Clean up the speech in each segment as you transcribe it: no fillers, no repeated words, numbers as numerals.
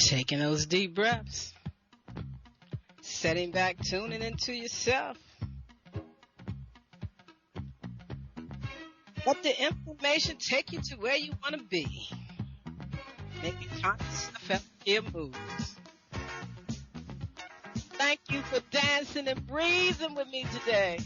Taking those deep breaths. Setting back, tuning into yourself. Let the information take you to where you want to be. Making conscious self-care moves. Thank you for dancing and breathing with me today.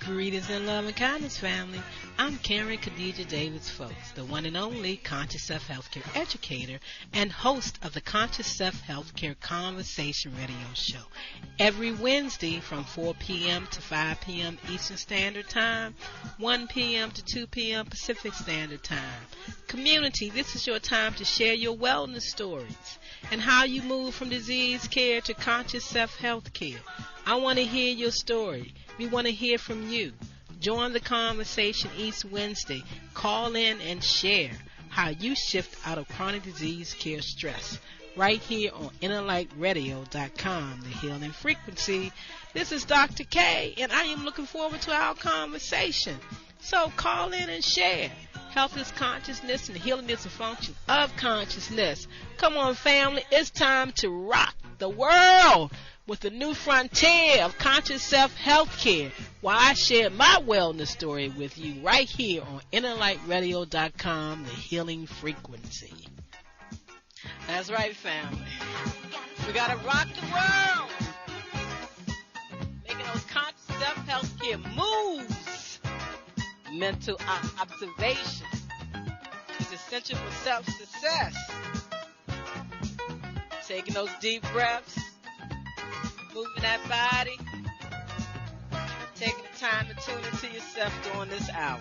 Greetings in love and kindness, family. I'm Karen Khadija Davis-Foulks, the one and only Conscious Self Healthcare educator and host of the Conscious Self Healthcare Conversation radio show. Every Wednesday from 4 p.m. to 5 p.m. Eastern Standard Time, 1 p.m. to 2 p.m. Pacific Standard Time. Community, this is your time to share your wellness stories and how you move from disease care to conscious self-health care. I want to hear your story. We want to hear from you. Join the conversation each Wednesday. Call in and share how you shift out of chronic disease care stress. Right here on innerlightradio.com, the healing frequency. This is Dr. K, and I am looking forward to our conversation. So call in and share. Health is consciousness, and healing is a function of consciousness. Come on, family. It's time to rock the world with the new frontier of conscious self-health care, while I share my wellness story with you right here on innerlightradio.com, the healing frequency. That's right, family. We got to rock the world. Making those conscious self-health care moves. Mental observation is essential for self-success. Taking those deep breaths. Moving that body, taking the time to tune into yourself during this hour.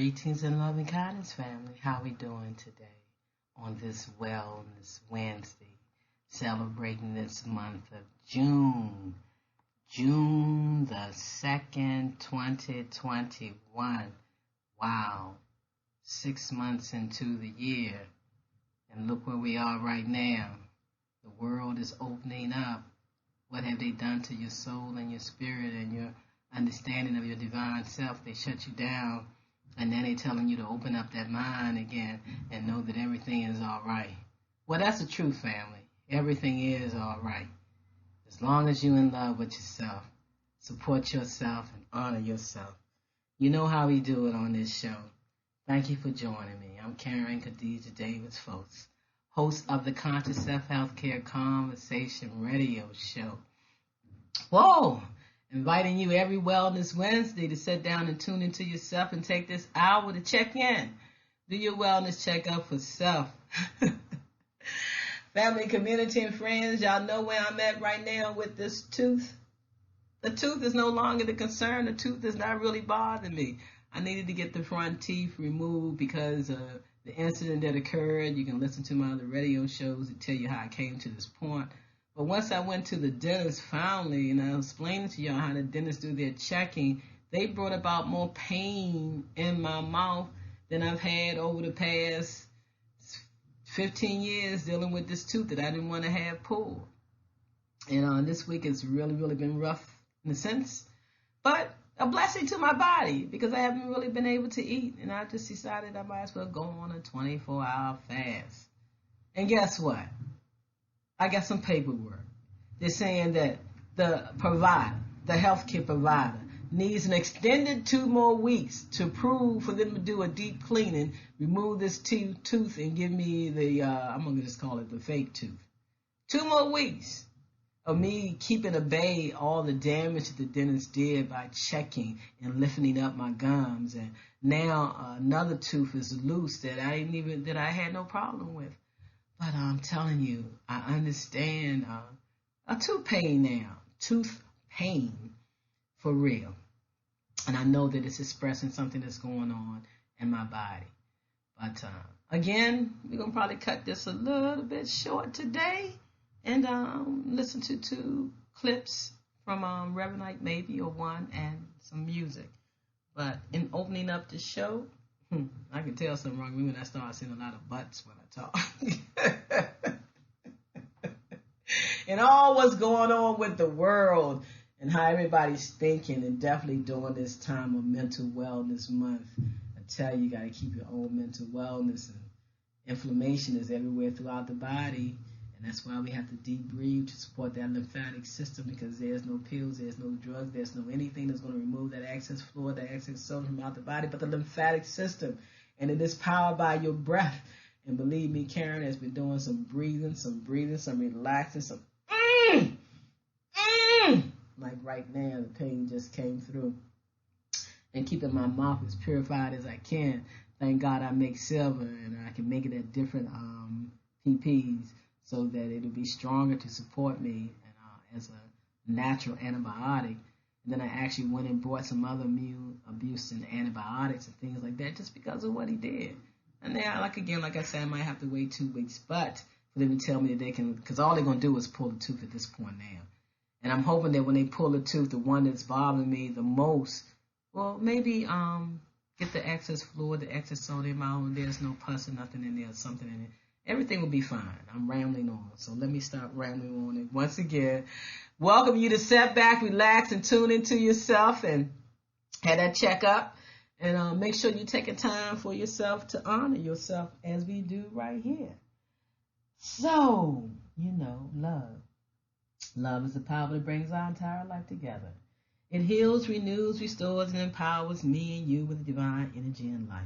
Greetings and loving kindness, family. How we doing today on this Wellness Wednesday, celebrating this month of June, June the 2nd, 2021. Wow, 6 months into the year, and look where we are right now. The world is opening up. What have they done to your soul and your spirit and your understanding of your divine self? They shut you down, and then they're telling you to open up that mind again and know that everything is all right. Well, that's the truth, family. Everything is all right. As long as you're in love with yourself, support yourself, and honor yourself. You know how we do it on this show. Thank you for joining me. I'm Karen Khadijah Davis-Foulks, host of the Conscious Self-Healthcare Conversation Radio Show. Whoa! Inviting you every Wellness Wednesday to sit down and tune into yourself and take this hour to check in. Do your wellness checkup for self. Family, community, and friends, y'all know where I'm at right now with this tooth. The tooth is no longer the concern. The tooth is not really bothering me. I needed to get the front teeth removed because of the incident that occurred. You can listen to my other radio shows that tell you how I came to this point. But once I went to the dentist finally, and I was explaining to y'all how the dentists do their checking, they brought about more pain in my mouth than I've had over the past 15 years dealing with this tooth that I didn't want to have pulled. And this week has really, really been rough in a sense, but a blessing to my body because I haven't really been able to eat, and I just decided I might as well go on a 24-hour fast. And guess what? I got some paperwork. They're saying that the provider, the healthcare provider, needs an extended 2 more weeks to prove for them to do a deep cleaning, remove this tooth, and give me the, I'm going to just call it the fake tooth. 2 more weeks of me keeping at bay all the damage that the dentist did by checking and lifting up my gums. And now another tooth is loose that I had no problem with. But I'm telling you, I understand a tooth pain now, tooth pain for real. And I know that it's expressing something that's going on in my body. But again, we're going to probably cut this a little bit short today and listen to 2 clips from Reverend Ike maybe, or 1, and some music. But in opening up the show, I can tell something wrong with me when I start seeing a lot of butts when I talk. And all what's going on with the world and how everybody's thinking, and definitely during this time of Mental Wellness Month. I tell you, you got to keep your own mental wellness. And inflammation is everywhere throughout the body. And that's why we have to deep breathe to support that lymphatic system, because there's no pills, there's no drugs, there's no anything that's going to remove that excess fluid, that excess sodium from out the body, but the lymphatic system. And it is powered by your breath. And believe me, Karen has been doing some breathing, some relaxing, some like right now, the pain just came through. And keeping my mouth as purified as I can. Thank God I make silver, and I can make it at different PPs, so that it'll be stronger to support me and, as a natural antibiotic. And then I actually went and bought some other immune abuse and antibiotics and things like that just because of what he did. And now, like I said, I might have to wait 2 weeks, but for them to tell me that they can, because all they're going to do is pull the tooth at this point now. And I'm hoping that when they pull the tooth, the one that's bothering me the most, well, maybe get the excess fluid, the excess sodium out, and there's no pus or nothing in there or something in it. Everything will be fine. I'm rambling on. So let me stop rambling on it. Once again, welcome you to sit back, relax, and tune into yourself and have that checkup. And make sure you're taking time for yourself to honor yourself as we do right here. So, love. Love is the power that brings our entire life together. It heals, renews, restores, and empowers me and you with divine energy and life.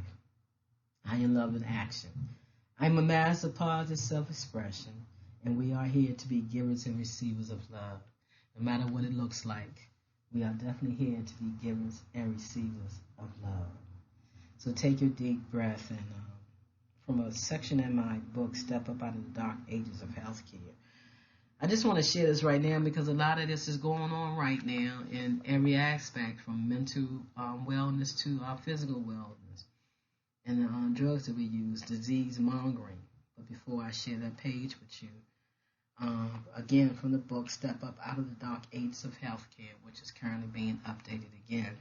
I am love in action. I'm a master of positive self-expression, and we are here to be givers and receivers of love. No matter what it looks like, we are definitely here to be givers and receivers of love. So take your deep breath, and from a section in my book, Step Up Out of the Dark Ages of Healthcare, I just want to share this right now because a lot of this is going on right now in every aspect, from mental wellness to our physical wellness. and the drugs that we use, disease mongering. But before I share that page with you, again from the book Step Up Out of the Dark Ages of Healthcare, which is currently being updated again.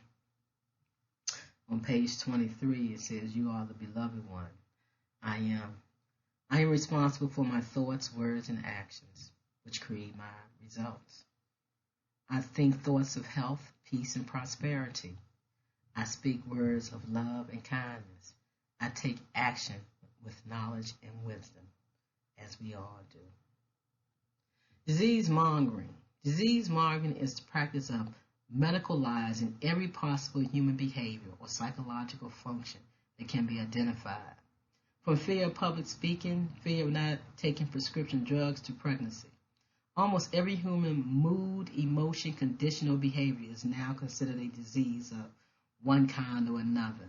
On page 23, it says, "You are the beloved one. I am responsible for my thoughts, words, and actions, which create my results. I think thoughts of health, peace, and prosperity. I speak words of love and kindness. I take action with knowledge and wisdom, as we all do." Disease mongering. Disease mongering is the practice of medicalizing every possible human behavior or psychological function that can be identified. From fear of public speaking, fear of not taking prescription drugs, to pregnancy. Almost every human mood, emotion, condition, or behavior is now considered a disease of one kind or another.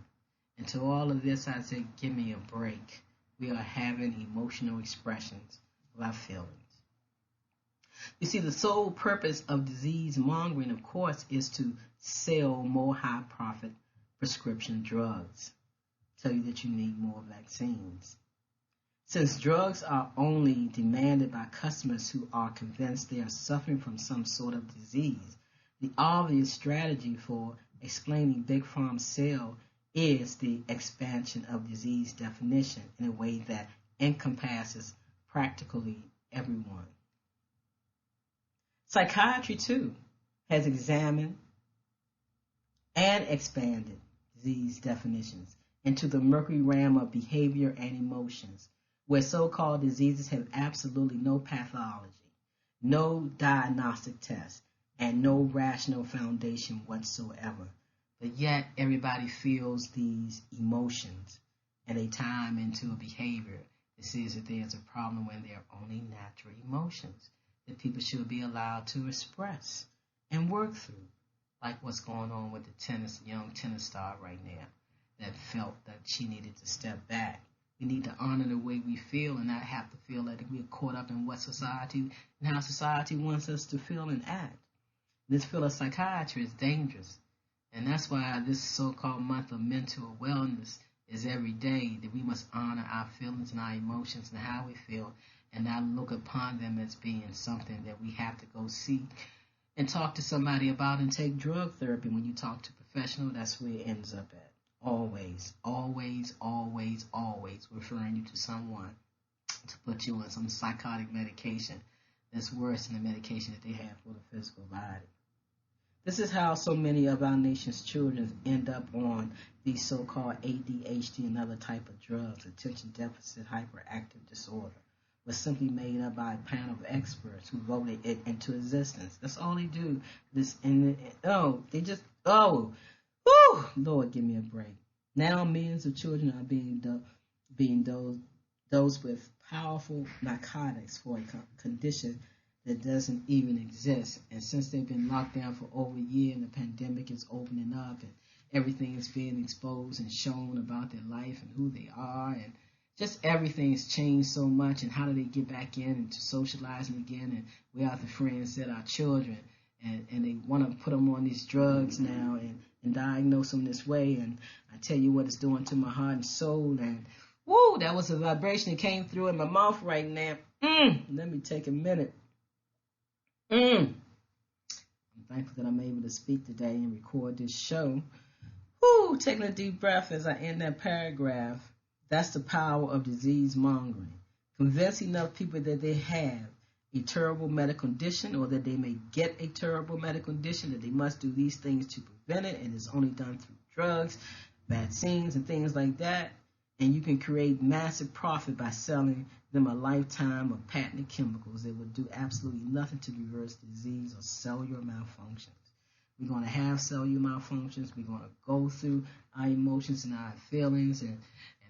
And to all of this, I say, give me a break. We are having emotional expressions of our feelings. You see, the sole purpose of disease mongering, of course, is to sell more high-profit prescription drugs. Tell you that you need more vaccines. Since drugs are only demanded by customers who are convinced they are suffering from some sort of disease, the obvious strategy for explaining Big Pharma's sale is the expansion of disease definition in a way that encompasses practically everyone. Psychiatry, too, has examined and expanded disease definitions into the murky realm of behavior and emotions, where so-called diseases have absolutely no pathology, no diagnostic test, and no rational foundation whatsoever. But yet everybody feels these emotions, and they tie them into a behavior that says that there's a problem when they're only natural emotions that people should be allowed to express and work through, like what's going on with the young tennis star right now that felt that she needed to step back. We need to honor the way we feel and not have to feel that we're caught up in what society and how society wants us to feel and act. This field of psychiatry is dangerous, and that's why this so-called month of mental wellness is every day, that we must honor our feelings and our emotions and how we feel, and not look upon them as being something that we have to go see and talk to somebody about and take drug therapy. When you talk to a professional, that's where it ends up at. Always, always, always, always referring you to someone to put you on some psychotic medication that's worse than the medication that they have for the physical body. This is how so many of our nation's children end up on these so-called ADHD and other type of drugs, attention deficit hyperactive disorder, was simply made up by a panel of experts who voted it into existence. That's all they do. Lord, give me a break. Now millions of children are being dosed with powerful narcotics for a condition that doesn't even exist. And since they've been locked down for over a year and the pandemic is opening up and everything is being exposed and shown about their life and who they are, and just everything's changed so much, and how do they get back in and to socializing again, and we are the friends that our children, and they want to put them on these drugs now and diagnose them this way. And I tell you what it's doing to my heart and soul. And woo, that was a vibration that came through in my mouth right now. Let me take a minute. I'm thankful that I'm able to speak today and record this show. Woo, taking a deep breath as I end that paragraph. That's the power of disease mongering. Convince enough people that they have a terrible medical condition, or that they may get a terrible medical condition, that they must do these things to prevent it, and it's only done through drugs, vaccines, and things like that. And you can create massive profit by selling them a lifetime of patented chemicals that will do absolutely nothing to reverse disease or cellular malfunctions. We're going to have cellular malfunctions. We're going to go through our emotions and our feelings, and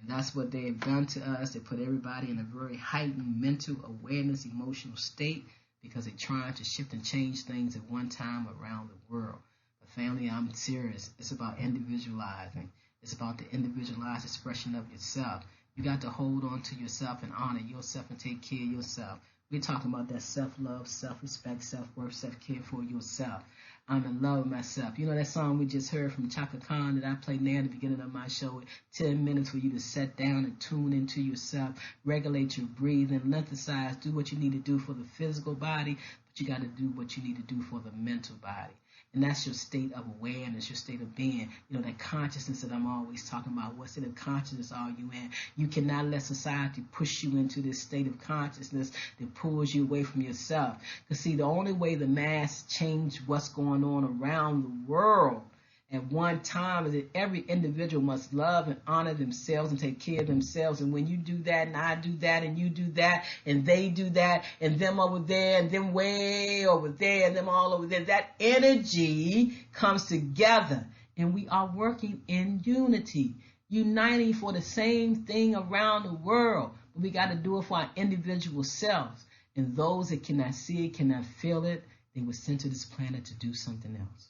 that's what they've done to us. They put everybody in a very heightened mental awareness, emotional state, because they're trying to shift and change things at one time around the world. But family, I'm serious. It's about individualizing. It's about the individualized expression of yourself. You got to hold on to yourself and honor yourself and take care of yourself. We're talking about that self-love, self-respect, self-worth, self-care for yourself. I'm in love with myself. You know that song we just heard from Chaka Khan that I played now at the beginning of my show? 10 minutes for you to sit down and tune into yourself, regulate your breathing, lengthenize, do what you need to do for the physical body, but you got to do what you need to do for the mental body. And that's your state of awareness, your state of being. You know, that consciousness that I'm always talking about. What state of consciousness are you in? You cannot let society push you into this state of consciousness that pulls you away from yourself. Because, see, the only way the mass change what's going on around the world at one time is that every individual must love and honor themselves and take care of themselves. And when you do that, and I do that, and you do that, and they do that, and them over there, and them way over there, and them all over there, that energy comes together. And we are working in unity, uniting for the same thing around the world. But we got to do it for our individual selves. And those that cannot see it, cannot feel it, they were sent to this planet to do something else.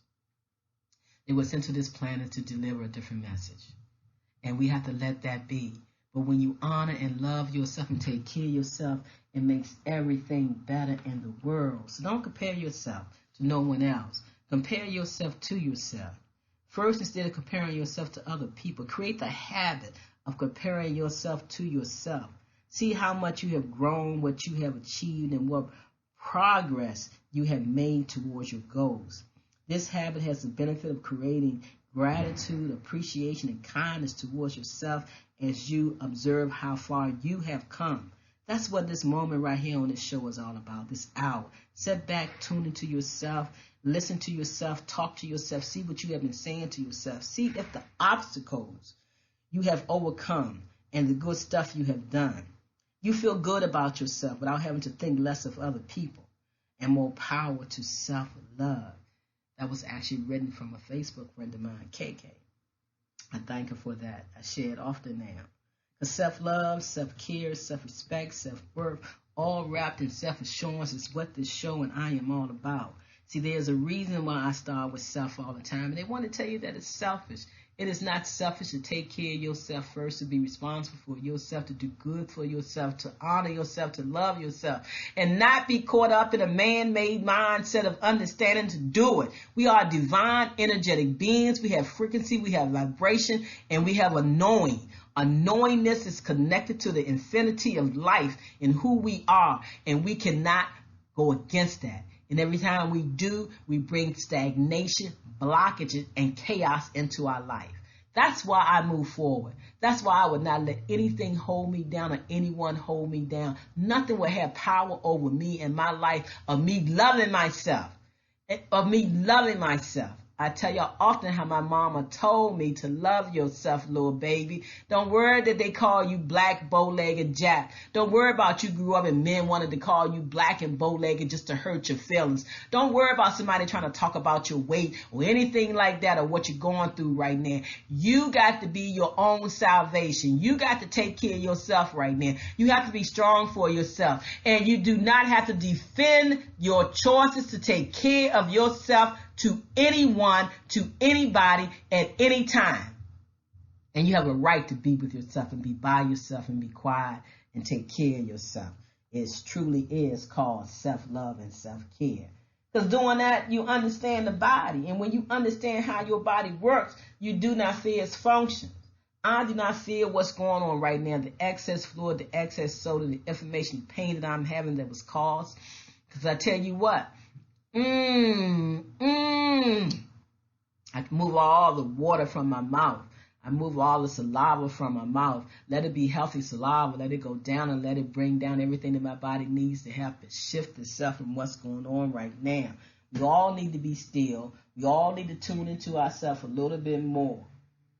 They were sent to this planet to deliver a different message. And we have to let that be. But when you honor and love yourself and take care of yourself, it makes everything better in the world. So don't compare yourself to no one else. Compare yourself to yourself. First, instead of comparing yourself to other people, create the habit of comparing yourself to yourself. See how much you have grown, what you have achieved, and what progress you have made towards your goals. This habit has the benefit of creating gratitude, appreciation, and kindness towards yourself as you observe how far you have come. That's what this moment right here on this show is all about, this hour. Sit back, tune into yourself, listen to yourself, talk to yourself, see what you have been saying to yourself. See if the obstacles you have overcome and the good stuff you have done. You feel good about yourself without having to think less of other people, and more power to self-love. That was actually written from a Facebook friend of mine, KK. I thank her for that. I share it often now. Because self-love, self-care, self-respect, self-worth, all wrapped in self-assurance is what this show and I am all about. See, there's a reason why I start with self all the time. And they want to tell you that it's selfish. It is not selfish to take care of yourself first, to be responsible for yourself, to do good for yourself, to honor yourself, to love yourself, and not be caught up in a man-made mindset of understanding to do it. We are divine, energetic beings. We have frequency, we have vibration, and we have a knowing. A knowingness is connected to the infinity of life and who we are, and we cannot go against that. And every time we do, we bring stagnation, blockages, and chaos into our life. That's why I move forward. That's why I would not let anything hold me down or anyone hold me down. Nothing will have power over me and my life of me loving myself. I tell y'all often how my mama told me to love yourself, little baby. Don't worry that they call you black, bow-legged Jack. Don't worry about you grew up and men wanted to call you black and bow-legged just to hurt your feelings. Don't worry about somebody trying to talk about your weight or anything like that or what you're going through right now. You got to be your own salvation. You got to take care of yourself right now. You have to be strong for yourself. And you do not have to defend your choices to take care of yourself to anyone, to anybody, at any time. And you have a right to be with yourself and be by yourself and be quiet and take care of yourself. It truly is called self-love and self-care. Because doing that, you understand the body. And when you understand how your body works, you do not fear its functions. I do not fear what's going on right now, the excess fluid, the excess soda, the inflammation, the pain that I'm having that was caused. Because I tell you what, I move all the water from my mouth. I move all the saliva from my mouth. Let it be healthy saliva. Let it go down and let it bring down everything that my body needs to help it shift itself from what's going on right now. We all need to be still. We all need to tune into ourselves a little bit more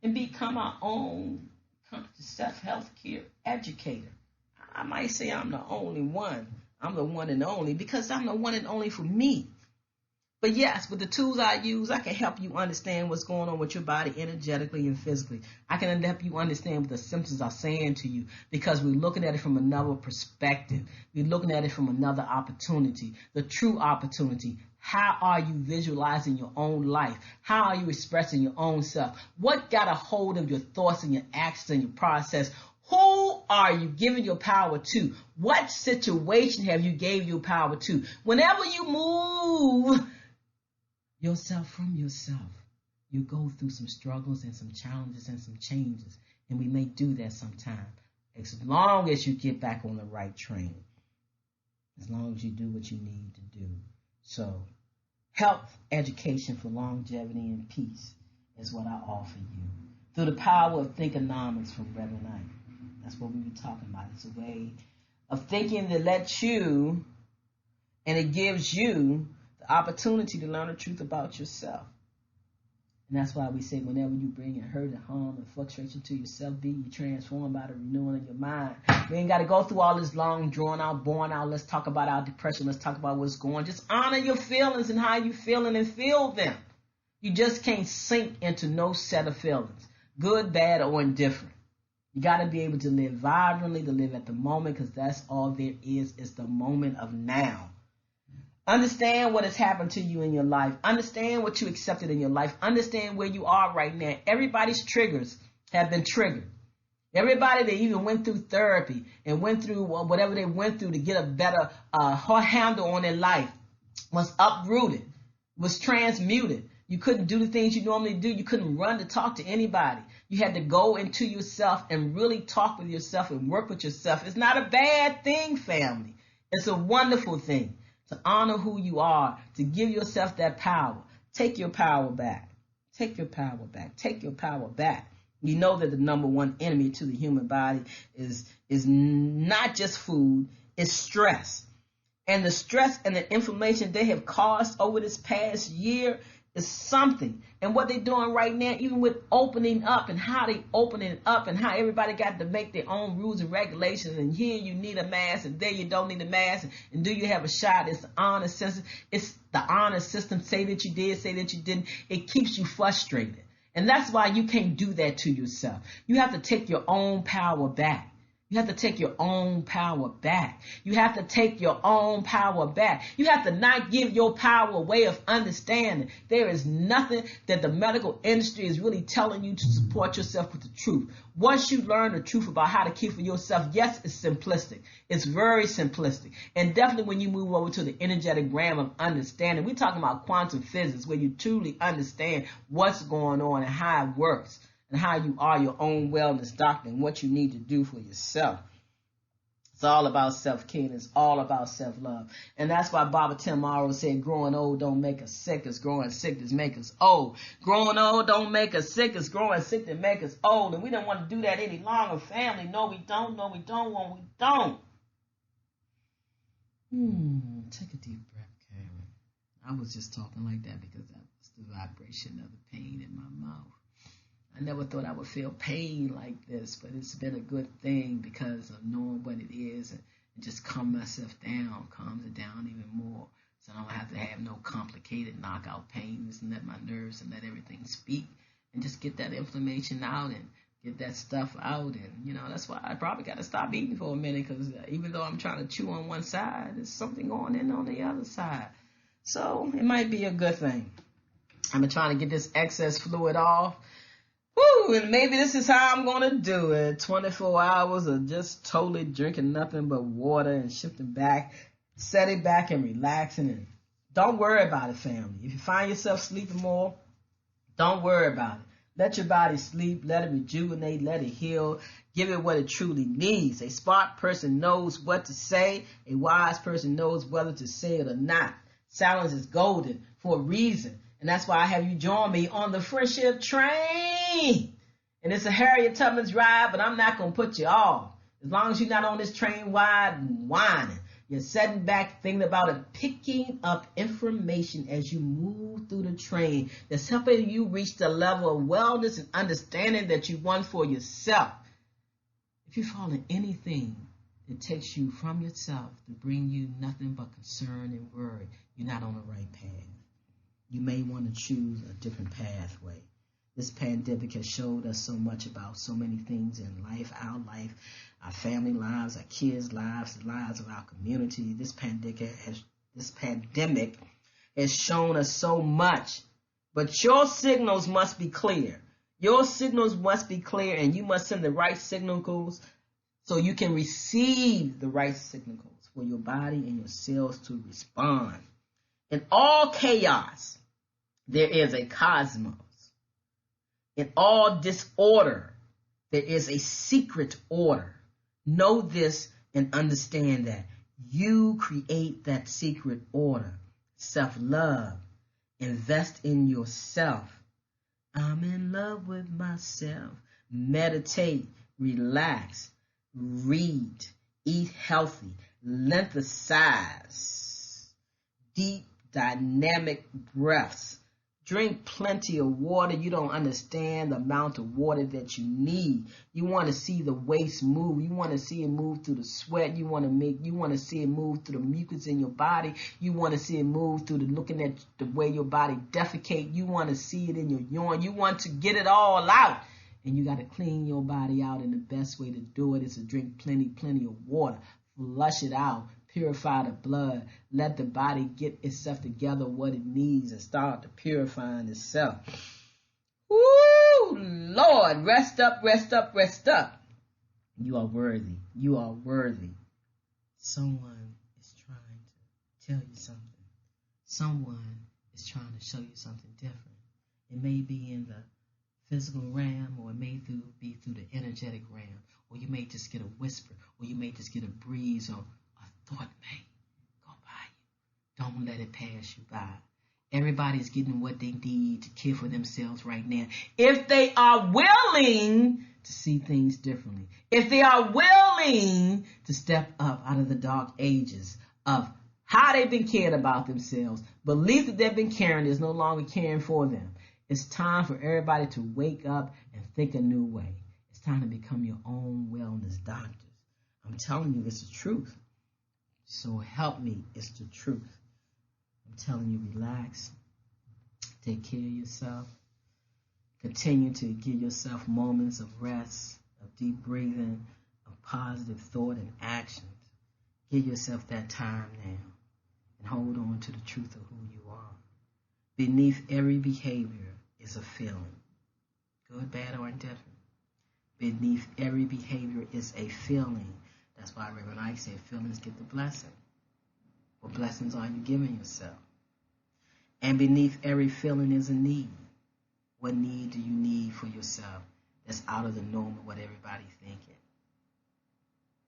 and become our own self-health care educator. I might say I'm the only one. I'm the one and only because I'm the one and only for me. But yes, with the tools I use, I can help you understand what's going on with your body energetically and physically. I can help you understand what the symptoms are saying to you because we're looking at it from another perspective. We're looking at it from another opportunity, the true opportunity. How are you visualizing your own life? How are you expressing your own self? What got a hold of your thoughts and your actions and your process? Who are you giving your power to? What situation have you gave your power to? Whenever you move yourself from yourself, you go through some struggles and some challenges and some changes. And we may do that sometime. As long as you get back on the right train. As long as you do what you need to do. So, health, education for longevity and peace is what I offer you. Through the power of Thinkonomics from Reverend Knight. That's what we were talking about. It's a way of thinking that lets you, and it gives you the opportunity to learn the truth about yourself. And that's why we say whenever you bring in hurt and harm and fluctuation to yourself, be you transformed by the renewing of your mind. We ain't got to go through all this long, drawn out, born out. Let's talk about our depression. Let's talk about what's going on. Just honor your feelings and how you feeling and feel them. You just can't sink into no set of feelings, good, bad, or indifferent. You got to be able to live vibrantly, to live at the moment, because that's all there is the moment of now. Understand what has happened to you in your life. Understand what you accepted in your life. Understand where you are right now. Everybody's triggers have been triggered. Everybody that even went through therapy and went through whatever they went through to get a better handle on their life was uprooted, was transmuted. You couldn't do the things you normally do. You couldn't run to talk to anybody. You had to go into yourself and really talk with yourself and work with yourself. It's not a bad thing, family. It's a wonderful thing to honor who you are, to give yourself that power. Take your power back. Take your power back. Take your power back. You know that the number one enemy to the human body is not just food, it's stress. And the stress and the inflammation they have caused over this past year is something. And what they're doing right now, even with opening up and how they opening up and how everybody got to make their own rules and regulations, and here you need a mask and there you don't need a mask, and do you have a shot? It's the honor system. It's the honor system. Say that you did, say that you didn't. It keeps you frustrated. And that's why you can't do that to yourself. You have to take your own power back. You have to take your own power back. You have to take your own power back. You have to not give your power a way of understanding. There is nothing that the medical industry is really telling you to support yourself with the truth. Once you learn the truth about how to care for yourself, yes, it's simplistic. It's very simplistic. And definitely when you move over to the energetic realm of understanding, we're talking about quantum physics, where you truly understand what's going on and how it works, and how you are your own wellness doctor and what you need to do for yourself. It's all about self-care. It's all about self-love. And that's why Baba Tim Morrow said, growing old don't make us sick. It's growing sick that make us old. Growing old don't make us sick. It's growing sick that make us old. And we don't want to do that any longer, family. No, we don't. No, we don't. No, we don't. Take a deep breath, Karen. I was just talking like that because that was the vibration of the pain in my mouth. I never thought I would feel pain like this, but it's been a good thing because of knowing what it is and just calm myself down, calms it down even more. So I don't have to have no complicated knockout pains and let my nerves and let everything speak and just get that inflammation out and get that stuff out. And, you know, that's why I probably got to stop eating for a minute, because even though I'm trying to chew on one side, there's something going in on the other side. So it might be a good thing. I've been trying to get this excess fluid off. Woo, and maybe this is how I'm going to do it. 24 hours of just totally drinking nothing but water and shifting back, setting back and relaxing. And don't worry about it, family. If you find yourself sleeping more, don't worry about it. Let your body sleep. Let it rejuvenate. Let it heal. Give it what it truly needs. A smart person knows what to say. A wise person knows whether to say it or not. Silence is golden for a reason. And that's why I have you join me on the friendship train. And it's a Harriet Tubman's ride, but I'm not going to put you off. As long as you're not on this train wide and whining. You're sitting back thinking about it, picking up information as you move through the train that's helping you reach the level of wellness and understanding that you want for yourself. If you fall in anything that takes you from yourself to bring you nothing but concern and worry, you're not on the right path. You may want to choose a different pathway. This pandemic has showed us so much about so many things in life, our family lives, our kids' lives, the lives of our community. This pandemic has shown us so much. But your signals must be clear. Your signals must be clear, and you must send the right signals so you can receive the right signals for your body and your cells to respond. In all chaos, there is a cosmos. In all disorder, there is a secret order. Know this and understand that. You create that secret order. Self-love. Invest in yourself. I'm in love with myself. Meditate, relax, read, eat healthy, lengthicize, deep dynamic breaths. Drink plenty of water. You don't understand the amount of water that you need. You want to see the waste move. You want to see it move through the sweat. You want to see it move through the mucus in your body. You want to see it move through the looking at the way your body defecate. You want to see it in your urine. You want to get it all out. And you got to clean your body out, and the best way to do it is to drink plenty of water. Flush it out. Purify the blood. Let the body get itself together what it needs and start to purifying itself. Woo! Lord, rest up, rest up, rest up. You are worthy. You are worthy. Someone is trying to tell you something. Someone is trying to show you something different. It may be in the physical realm, or it may be through the energetic realm, or you may just get a whisper, or you may just get a breeze, or a thought may go by you. Don't let it pass you by. Everybody's getting what they need to care for themselves right now. If they are willing to see things differently. If they are willing to step up out of the dark ages of how they've been caring about themselves. Belief that they've been caring is no longer caring for them. It's time for everybody to wake up and think a new way. It's time to become your own wellness doctors. I'm telling you, it's the truth. So help me, it's the truth. I'm telling you, relax. Take care of yourself. Continue to give yourself moments of rest, of deep breathing, of positive thought and actions. Give yourself that time now and hold on to the truth of who you are. Beneath every behavior is a feeling, good, bad, or indifferent. Beneath every behavior is a feeling. That's why Reverend Ike said feelings get the blessing. What blessings are you giving yourself? And beneath every feeling is a need. What need do you need for yourself that's out of the norm of what everybody's thinking?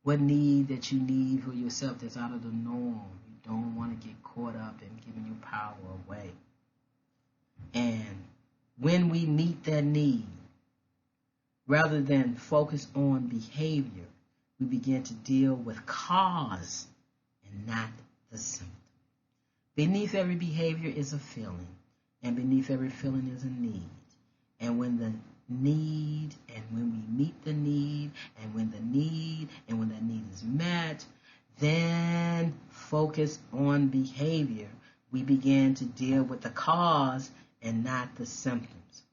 What need that you need for yourself that's out of the norm? You don't want to get caught up in giving your power away. And when we meet that need, rather than focus on behavior, we begin to deal with cause and not the symptom. Beneath every behavior is a feeling, and beneath every feeling is a need. And when the need, and when we meet the need, and when the need, and when that need is met, then focus on behavior. We begin to deal with the cause and not the symptoms.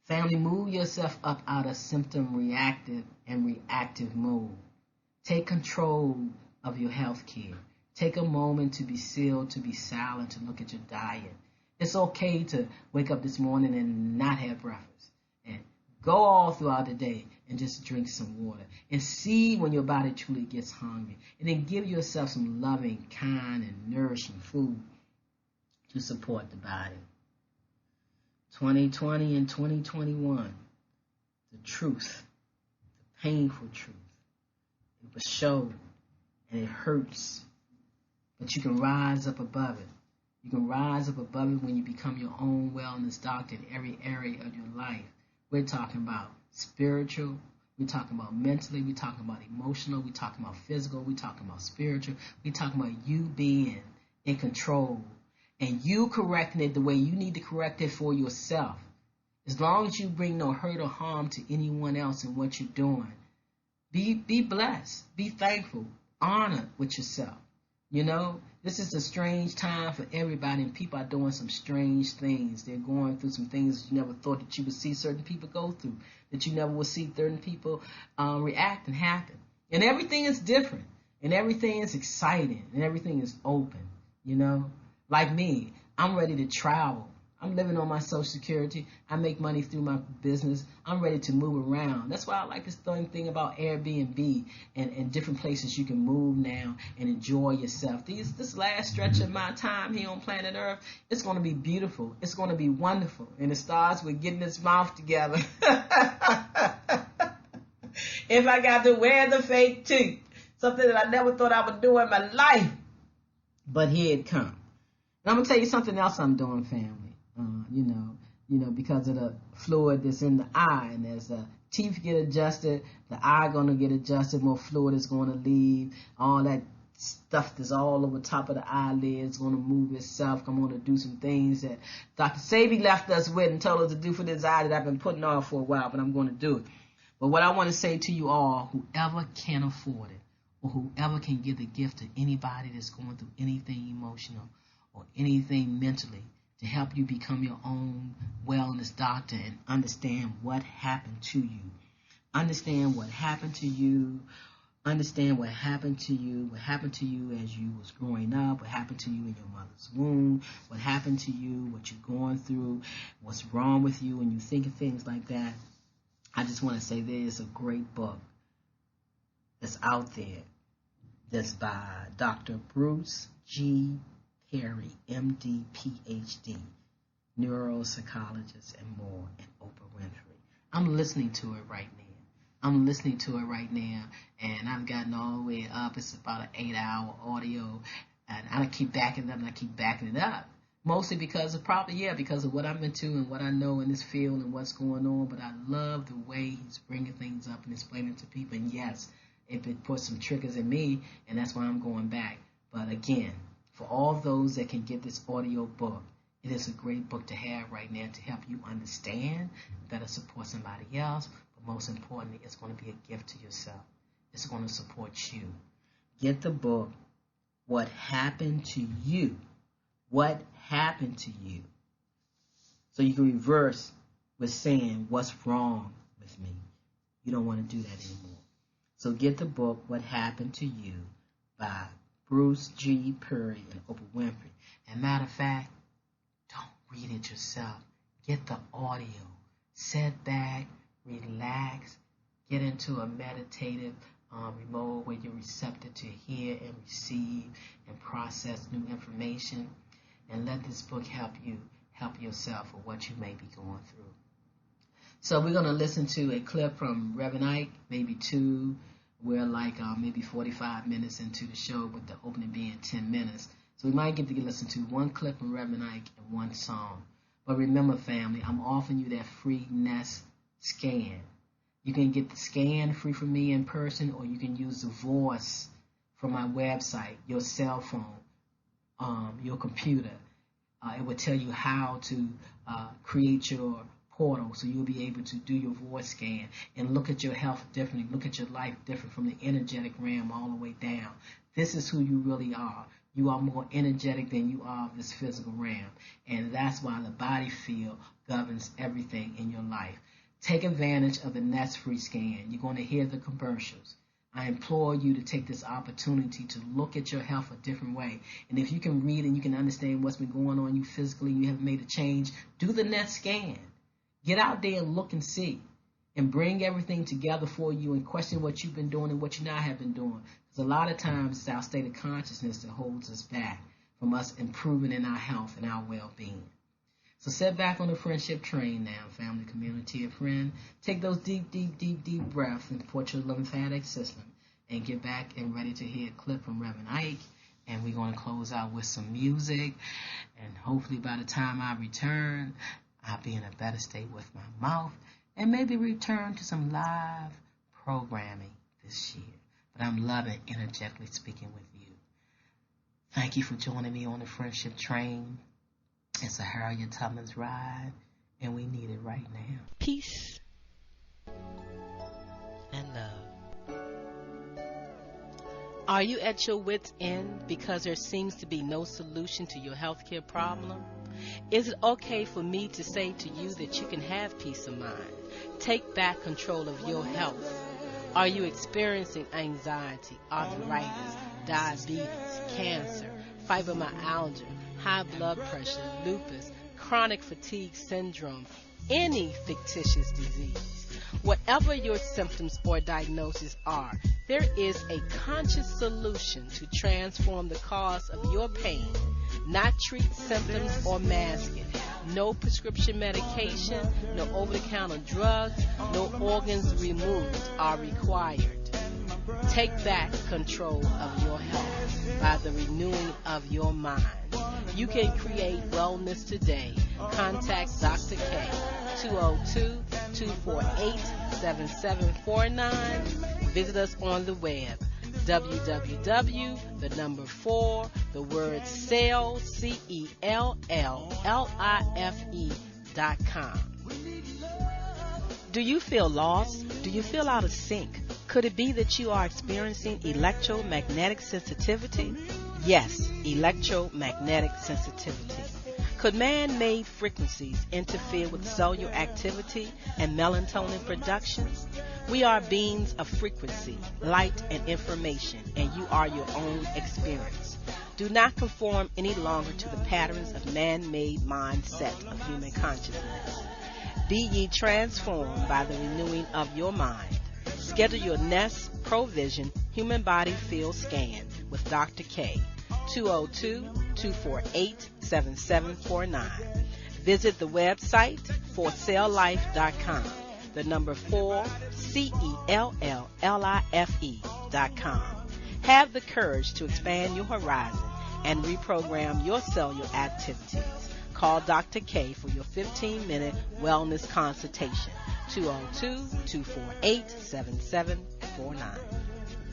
Family, move yourself up out of symptom reactive and reactive mode. Take control of your health care. Take a moment to be still, to be silent, to look at your diet. It's okay to wake up this morning and not have breakfast. And go all throughout the day and just drink some water. And see when your body truly gets hungry. And then give yourself some loving, kind, and nourishing food to support the body. 2020 and 2021, the truth, the painful truth. It was showed and it hurts. But you can rise up above it. You can rise up above it when you become your own wellness doctor in every area of your life. We're talking about spiritual. We're talking about mentally. We're talking about emotional. We're talking about physical. We're talking about spiritual. We're talking about you being in control and you correcting it the way you need to correct it for yourself. As long as you bring no hurt or harm to anyone else in what you're doing, be blessed. Be thankful. Honor with yourself. You know, this is a strange time for everybody, and people are doing some strange things. They're going through some things that you never thought that you would see certain people go through, that you never would see certain people react and happen. And everything is different, and everything is exciting, and everything is open, you know. Like me, I'm ready to travel. I'm living on my Social Security. I make money through my business. I'm ready to move around. That's why I like this thing about Airbnb and different places you can move now and enjoy yourself. This last stretch of my time here on planet Earth, it's going to be beautiful. It's going to be wonderful. And it starts with getting this mouth together. If I got to wear the fake teeth, something that I never thought I would do in my life. But here it comes. And I'm going to tell you something else I'm doing, family. Because of the fluid that's in the eye, and as the teeth get adjusted, the eye going to get adjusted, more fluid is going to leave, all that stuff that's all over top of the eyelid is going to move itself. I'm going to do some things that Dr. Sabi left us with and told us to do for this eye that I've been putting off for a while, but I'm going to do it. But what I want to say to you all, whoever can afford it, or whoever can give the gift to anybody that's going through anything emotional or anything mentally, to help you become your own wellness doctor and understand what happened to you. Understand what happened to you. Understand what happened to you. What happened to you as you was growing up. What happened to you in your mother's womb. What happened to you. What you're going through. What's wrong with you. When you think of things like that, I just want to say there is a great book that's out there that's by Dr. Bruce G. Perry, MD, PhD, neuropsychologist, and more, and Oprah Winfrey. I'm listening to it right now. And I've gotten all the way up. It's about an 8-hour audio, and I keep backing it up. Mostly because of what I'm into and what I know in this field and what's going on. But I love the way he's bringing things up and explaining it to people. And yes, it puts some triggers in me, and that's why I'm going back. But again, for all those that can get this audio book, it is a great book to have right now to help you understand, better support somebody else, but most importantly, it's going to be a gift to yourself. It's going to support you. Get the book, What Happened to You? What happened to you? So you can reverse with saying, what's wrong with me? You don't want to do that anymore. So get the book, What Happened to You, by Bruce G. Perry and Oprah Winfrey. And matter of fact, don't read it yourself. Get the audio. Sit back, relax, get into a meditative mode where you're receptive to hear and receive and process new information. And let this book help you help yourself with what you may be going through. So we're going to listen to a clip from Reverend Ike, maybe two. We're like maybe 45 minutes into the show, with the opening being 10 minutes. So we might get to listen to one clip from Reverend Ike and one song. But remember, family, I'm offering you that free Nest scan. You can get the scan free from me in person, or you can use the voice from my website, your cell phone, your computer. It will tell you how to create your portal, so you'll be able to do your voice scan and look at your health differently, look at your life different from the energetic realm all the way down. This is who you really are. You are more energetic than you are of this physical realm, and that's why the body field governs everything in your life. Take advantage of the Nest free scan. You're going to hear the commercials. I implore you to take this opportunity to look at your health a different way. And if you can read and you can understand what's been going on you physically, you haven't made a change, do the Nest scan. Get out there and look and see, and bring everything together for you and question what you've been doing and what you not have been doing. Because a lot of times it's our state of consciousness that holds us back from us improving in our health and our well-being. So sit back on the friendship train now, family, community, and friend. Take those deep, deep, deep, deep breaths and support your lymphatic system, and get back and ready to hear a clip from Reverend Ike. And we're going to close out with some music. And hopefully by the time I return, I'll be in a better state with my mouth, and maybe return to some live programming this year. But I'm loving energetically speaking with you. Thank you for joining me on the friendship train. It's a Harriet Tubman's ride, and we need it right now. Peace and love. Are you at your wit's end because there seems to be no solution to your healthcare problem? Is it okay for me to say to you that you can have peace of mind? Take back control of your health. Are you experiencing anxiety, arthritis, diabetes, cancer, fibromyalgia, high blood pressure, lupus, chronic fatigue syndrome, any fictitious disease. Whatever your symptoms or diagnosis are, there is a conscious solution to transform the cause of your pain, not treat symptoms or mask it. No prescription medication, no over-the-counter drugs, no organs removed are required. Take back control of your health by the renewing of your mind. You can create wellness today. Contact Dr. K, 202-248-7749. Visit us on the web, www.celllife.com. Do you feel lost? Do you feel out of sync? Could it be that you are experiencing electromagnetic sensitivity? Yes, electromagnetic sensitivity. Could man-made frequencies interfere with cellular activity and melatonin production? We are beings of frequency, light, and information, and you are your own experience. Do not conform any longer to the patterns of man-made mindset of human consciousness. Be ye transformed by the renewing of your mind. Schedule your Nest Provision Human Body Field Scan with Dr. K, 202-248-7749. Visit the website forcelllife.com, the number 4CELLLIFE.com. Have the courage to expand your horizon and reprogram your cellular activities. Call Dr. K for your 15-minute wellness consultation, 202-248-7749.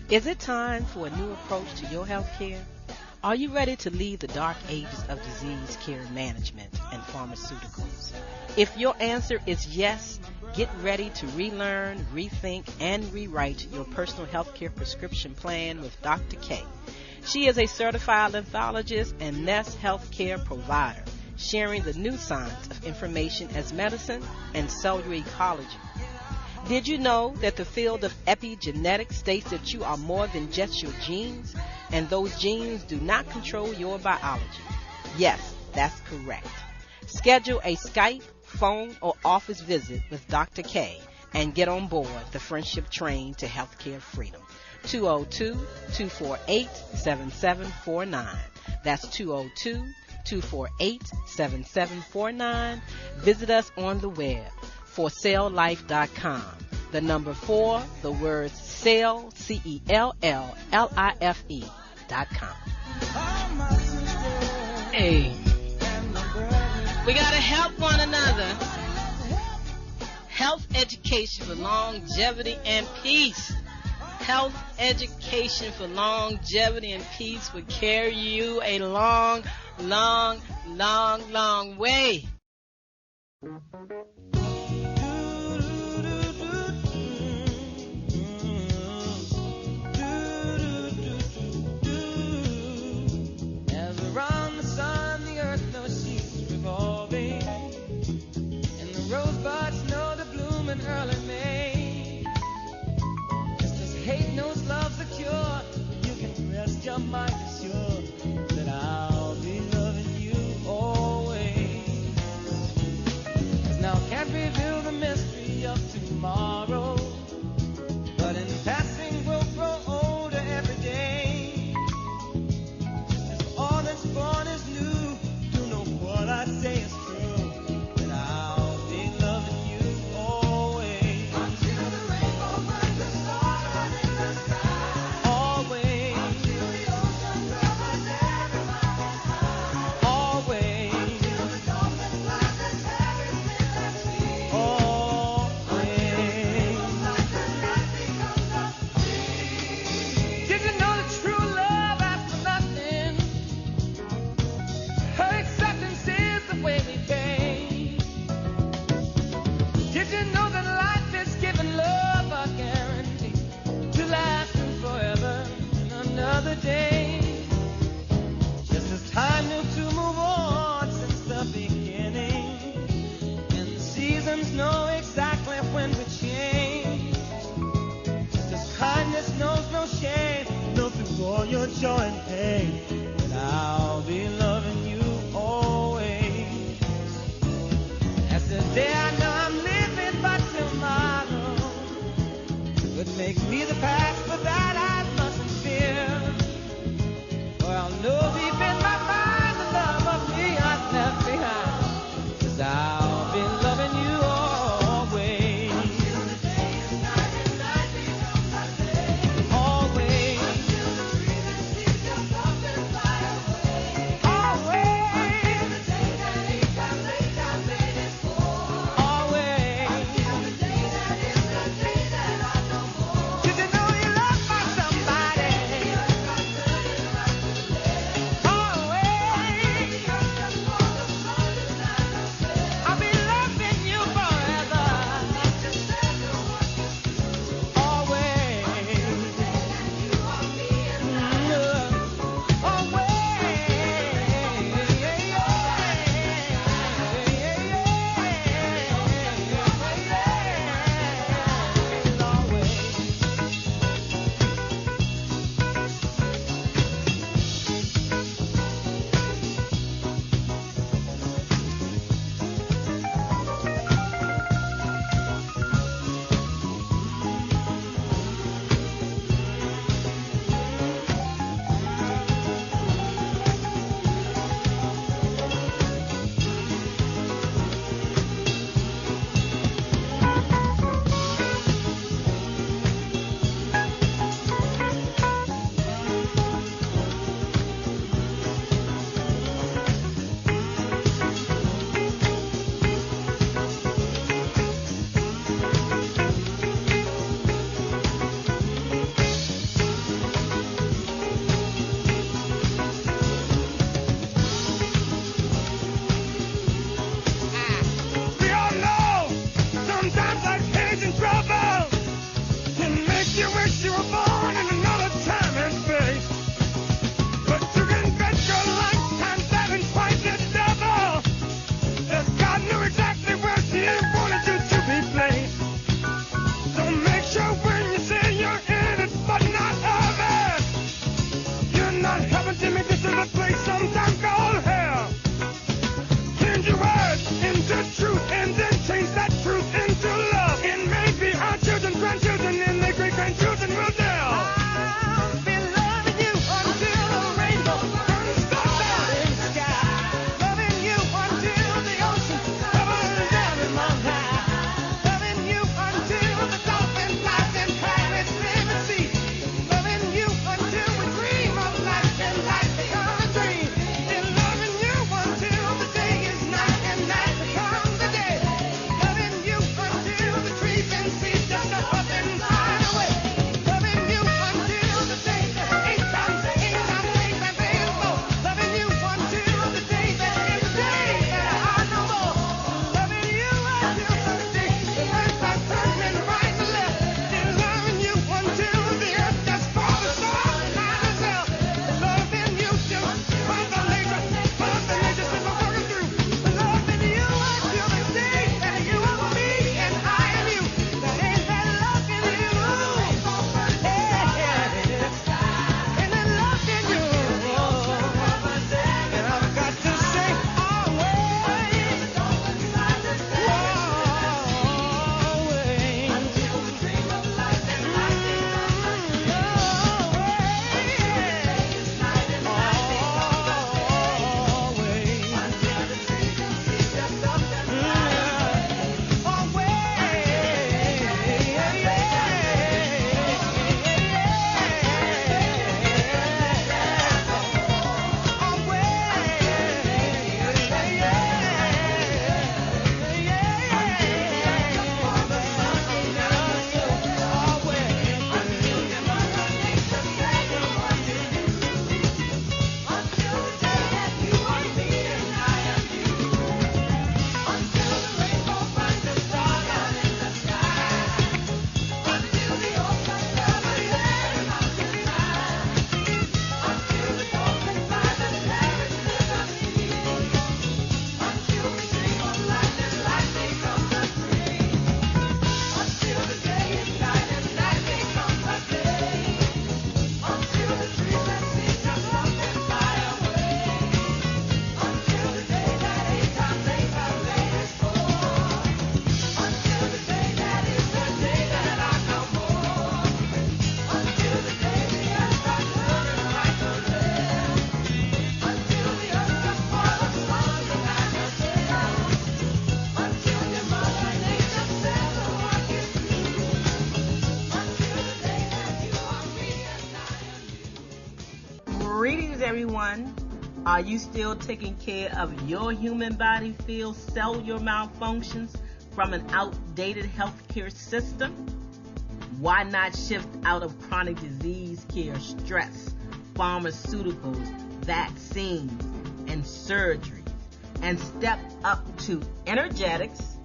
Is it time for a new approach to your health care? Are you ready to leave the dark ages of disease care management and pharmaceuticals? If your answer is yes, get ready to relearn, rethink, and rewrite your personal health care prescription plan with Dr. K. She is a certified lymphologist and Nest healthcare provider, sharing the new science of information as medicine and cellular ecology. Did you know that the field of epigenetics states that you are more than just your genes, and those genes do not control your biology? Yes, that's correct. Schedule a Skype, phone, or office visit with Dr. K and get on board the friendship train to healthcare freedom. 202-248-7749. That's 202-248-7749. Visit us on the web, forcelllife.com. The number 4, the word cell, CELLLIFE.com. Hey, we got to help one another. Health education for longevity and peace. Health education for longevity and peace will carry you a long, long, long, long way. As around the sun, the earth knows she's revolving, and the rosebuds know to bloom in early May. Just as hate knows love's a cure, you can rest your mind assured that I'll be loving you always. 'Cause now can't reveal the mystery of tomorrow, but in passing we'll grow older every day. As all that's born is new, do know what I say is true, that I'll be loving you always. Until the rainbow finds the star in the sky. Always. Until the ocean covers every mountain high. Always. Until the dolphins laugh and Paris lives at sea. Always. Like the night becomes the sea. Did you know that true love asks for nothing? Her acceptance is the way we pay. Did you know that life is giving love a guarantee to last and forever in another day? Just as time knew to move on since the beginning, and the seasons know exactly when we change. Just as kindness knows no shame, know through all your joy and pain, that I'll be loving you always. Greetings, everyone. Are you still taking care of your human body field cellular malfunctions from an outdated healthcare system? Why not shift out of chronic disease care, stress, pharmaceuticals, vaccines, and surgeries, and step up to energetics,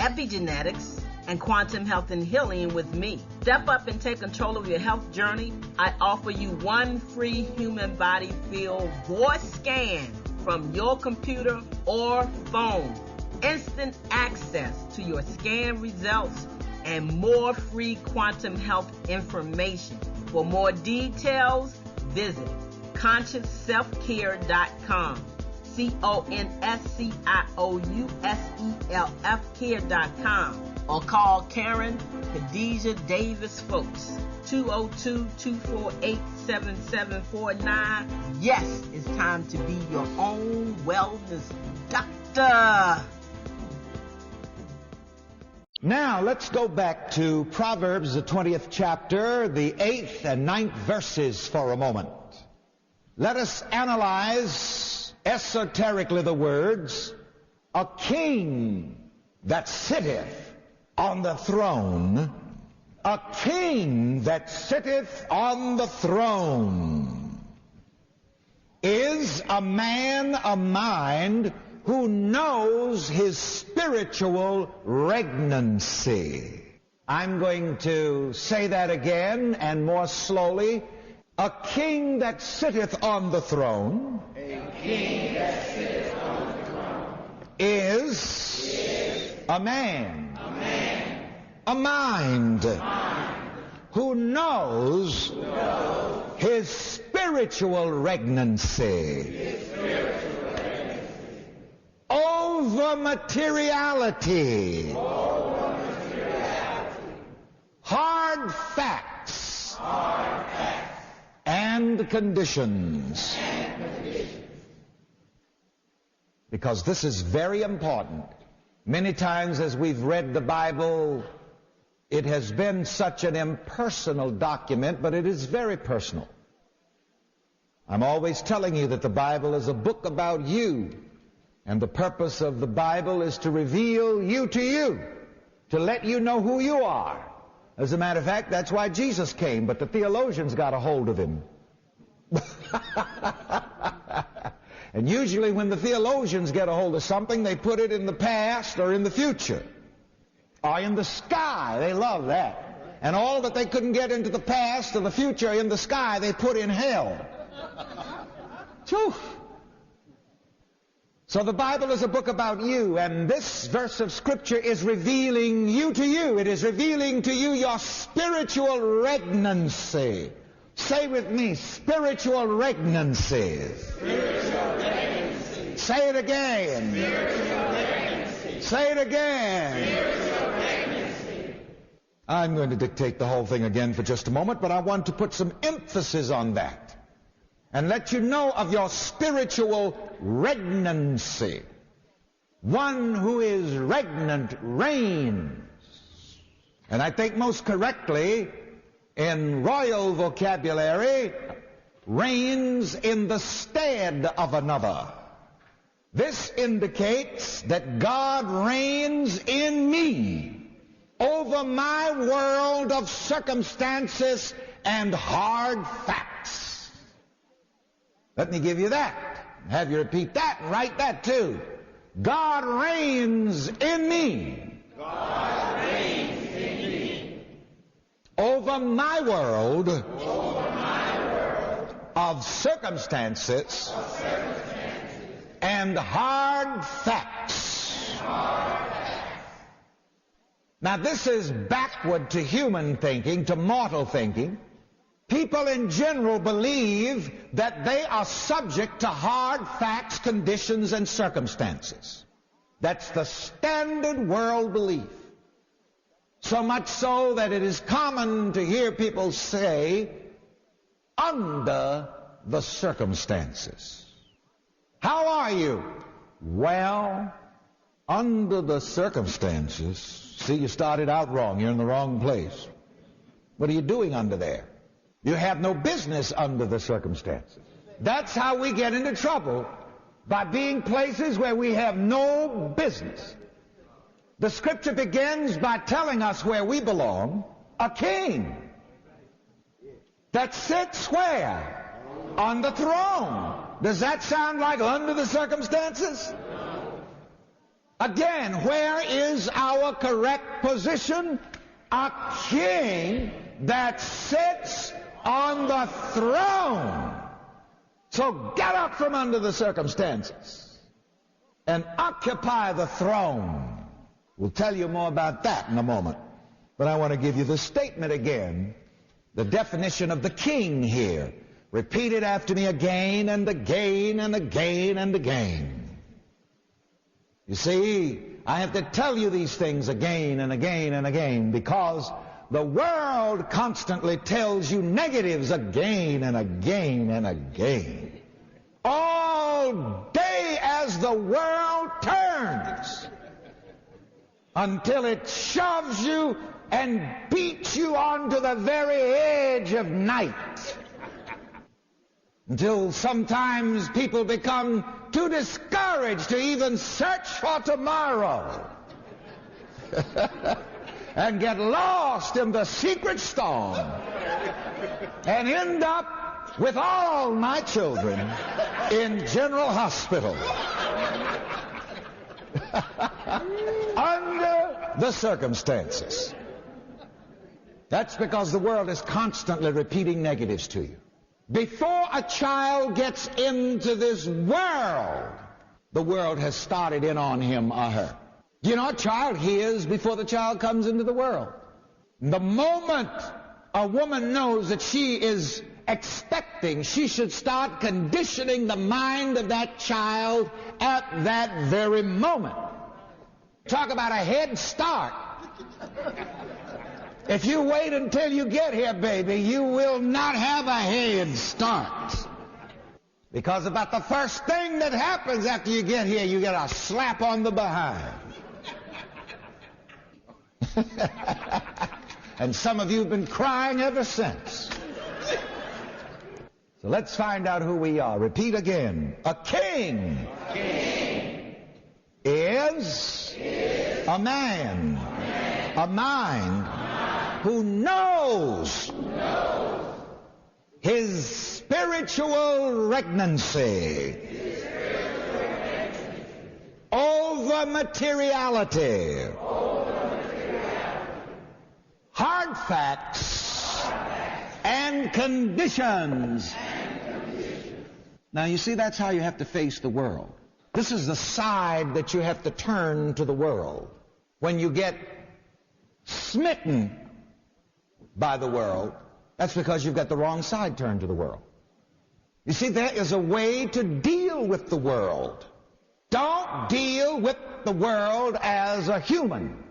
epigenetics, and quantum health and healing with me? Step up and take control of your health journey. I offer you one free human body field voice scan from your computer or phone. Instant access to your scan results and more free quantum health information. For more details, visit consciousselfcare.com. CONSCIOUSELF care.com, or call Karen Khadijah Davis-Foulks, 202-248-7749. Yes, it's time to be your own wellness doctor. Now, let's go back to Proverbs, the 20th chapter, the 8th and 9th verses for a moment. Let us analyze esoterically the words, a king that sitteth on the throne, a king that sitteth on the throne is a man of mind who knows his spiritual regnancy. I'm going to say that again and more slowly. A king that sitteth on the throne, a king that sitteth on the throne is a man, a mind, who knows his spiritual regnancy. Over materiality. Hard facts. And conditions. Because this is very important. Many times as we've read the Bible, it has been such an impersonal document, but it is very personal. I'm always telling you that the Bible is a book about you. And the purpose of the Bible is to reveal you to you, to let you know who you are. As a matter of fact, that's why Jesus came, but the theologians got a hold of him. And usually when the theologians get a hold of something, they put it in the past or in the future, or in the sky. They love that. And all that they couldn't get into the past or the future in the sky, they put in hell. Phew. So the Bible is a book about you, and this verse of Scripture is revealing you to you. It is revealing to you your spiritual regnancy. Say with me, spiritual regnancy. Spiritual regnancy. Say it again. Spiritual regnancy. Say it again. Spiritual regnancy. I'm going to dictate the whole thing again for just a moment, but I want to put some emphasis on that and let you know of your spiritual regnancy. One who is regnant reigns. And I think most correctly, in royal vocabulary, reigns in the stead of another. This indicates that God reigns in me over my world of circumstances and hard facts. Let me give you that. Have you repeat that and write that too. God reigns in me. God reigns in me. Over my world of circumstances and hard facts. Now this is backward to human thinking, to mortal thinking. People in general believe that they are subject to hard facts, conditions, and circumstances. That's the standard world belief. So much so that it is common to hear people say, under the circumstances. How are you? Well, under the circumstances. See, you started out wrong. You're in the wrong place. What are you doing under there? You have no business under the circumstances. That's how we get into trouble, by being places where we have no business. The scripture begins by telling us where we belong, a king that sits where? On the throne. Does that sound like under the circumstances? Again, where is our correct position? A king that sits on the throne. So get up from under the circumstances and occupy the throne. We'll tell you more about that in a moment. But I want to give you the statement again, the definition of the king here. Repeat it after me again and again and again and again. You see, I have to tell you these things again and again and again because the world constantly tells you negatives again and again and again. All day as the world turns until it shoves you and beats you onto the very edge of night. Until sometimes people become too discouraged to even search for tomorrow and get lost in the secret storm and end up with all my children in General Hospital under the circumstances. That's because the world is constantly repeating negatives to you. Before a child gets into this world, the world has started in on him or her. You know, a child hears before the child comes into the world. The moment a woman knows that she is expecting, she should start conditioning the mind of that child at that very moment. Talk about a head start. If you wait until you get here, baby, you will not have a head start. Because about the first thing that happens after you get here, you get a slap on the behind. And some of you have been crying ever since. So let's find out who we are. Repeat again. A king, is a man, a mind who knows his spiritual regnancy over materiality. Hard facts and conditions. Now you see, that's how you have to face the world. This is the side that you have to turn to the world. When you get smitten by the world, that's because you've got the wrong side turned to the world. You see, there is a way to deal with the world. Don't deal with the world as a human.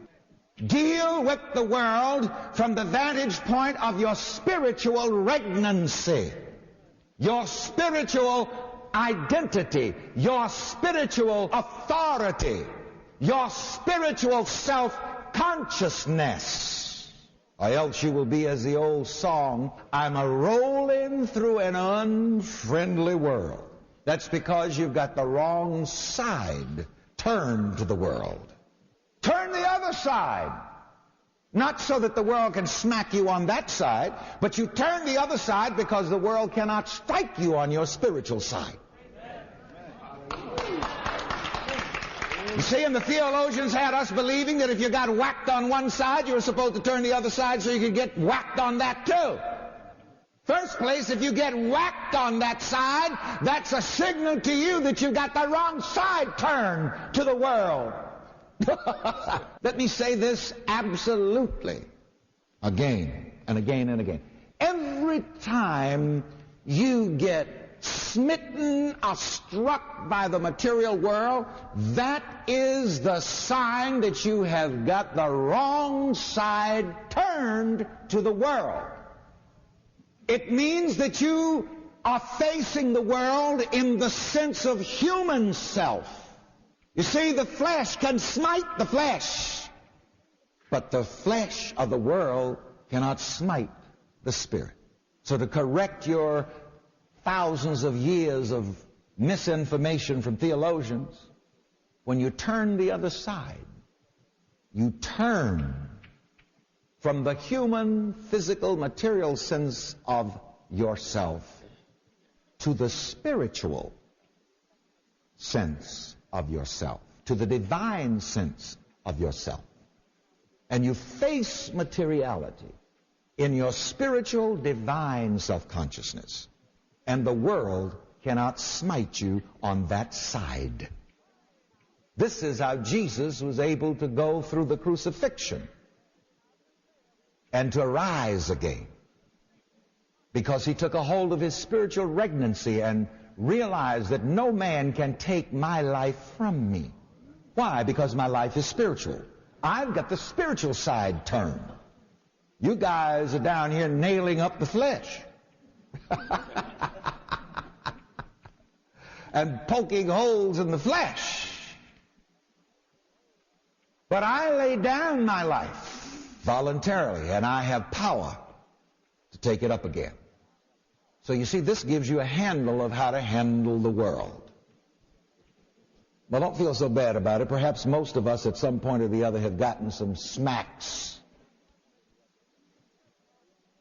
Deal with the world from the vantage point of your spiritual regnancy, your spiritual identity, your spiritual authority, your spiritual self-consciousness. Or else you will be as the old song, I'm a-rolling through an unfriendly world. That's because you've got the wrong side turned to the world. Turn the other side. Not so that the world can smack you on that side, but you turn the other side because the world cannot strike you on your spiritual side. You see, and the theologians had us believing that if you got whacked on one side, you were supposed to turn the other side so you could get whacked on that too. First place, if you get whacked on that side, that's a signal to you that you got the wrong side turned to the world. Let me say this absolutely again and again and again. Every time you get smitten or struck by the material world, that is the sign that you have got the wrong side turned to the world. It means that you are facing the world in the sense of human self. You see, the flesh can smite the flesh, but the flesh of the world cannot smite the spirit. So to correct your thousands of years of misinformation from theologians, when you turn the other side, you turn from the human, physical, material sense of yourself to the spiritual sense of yourself, to the divine sense of yourself. And you face materiality in your spiritual, divine self-consciousness. And the world cannot smite you on that side. This is how Jesus was able to go through the crucifixion and to rise again. Because he took a hold of his spiritual regnancy and realized that no man can take my life from me. Why? Because my life is spiritual. I've got the spiritual side turned. You guys are down here nailing up the flesh and poking holes in the flesh. But I lay down my life voluntarily, and I have power to take it up again. So you see, this gives you a handle of how to handle the world. Well, don't feel so bad about it. Perhaps most of us at some point or the other have gotten some smacks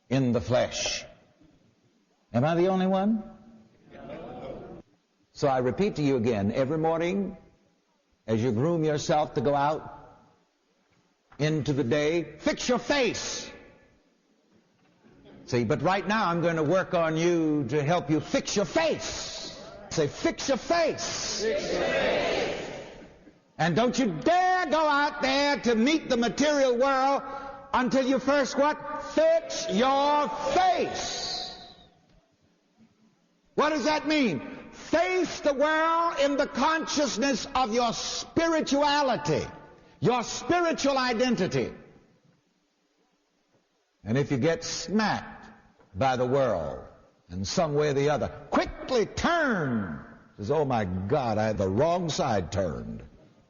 in the flesh. Am I the only one? No. So I repeat to you again, every morning as you groom yourself to go out into the day, fix your face. See, but right now I'm going to work on you to help you fix your face. Say, fix your face. Fix your face. And don't you dare go out there to meet the material world until you first what? Fix your face. What does that mean? Face the world in the consciousness of your spirituality, your spiritual identity. And if you get smacked by the world in some way or the other, quickly turn. Says, oh my God, I had the wrong side turned.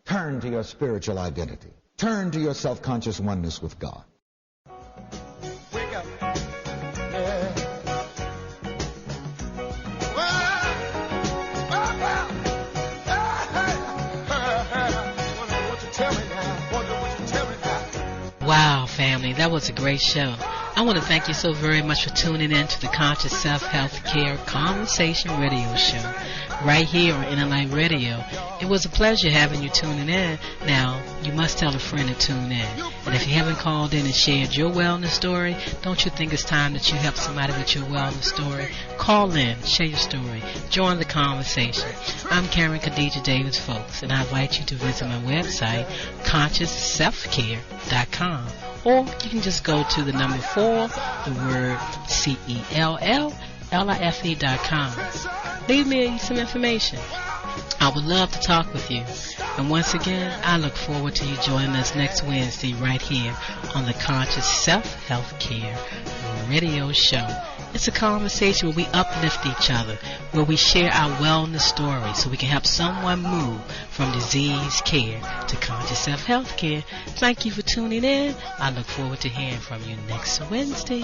Turn to your spiritual identity. Turn to your self-conscious oneness with God. Wake up. Yeah. Wow, family, that was a great show. I want to thank you so very much for tuning in to the Conscious Self-Health Care Conversation Radio Show right here on NLI Radio. It was a pleasure having you tuning in. Now, you must tell a friend to tune in. And if you haven't called in and shared your wellness story, don't you think it's time that you help somebody with your wellness story? Call in, share your story, join the conversation. I'm Karen Khadijah Davis-Foulks, and I invite you to visit my website, ConsciousSelfCare.com. Or you can just go to the number 4, the word CELLLIFE.com. Leave me some information. I would love to talk with you. And once again, I look forward to you joining us next Wednesday right here on the Conscious Self-Health Care Radio Show. It's a conversation where we uplift each other, where we share our wellness stories so we can help someone move from disease care to conscious self-health care. Thank you for tuning in. I look forward to hearing from you next Wednesday.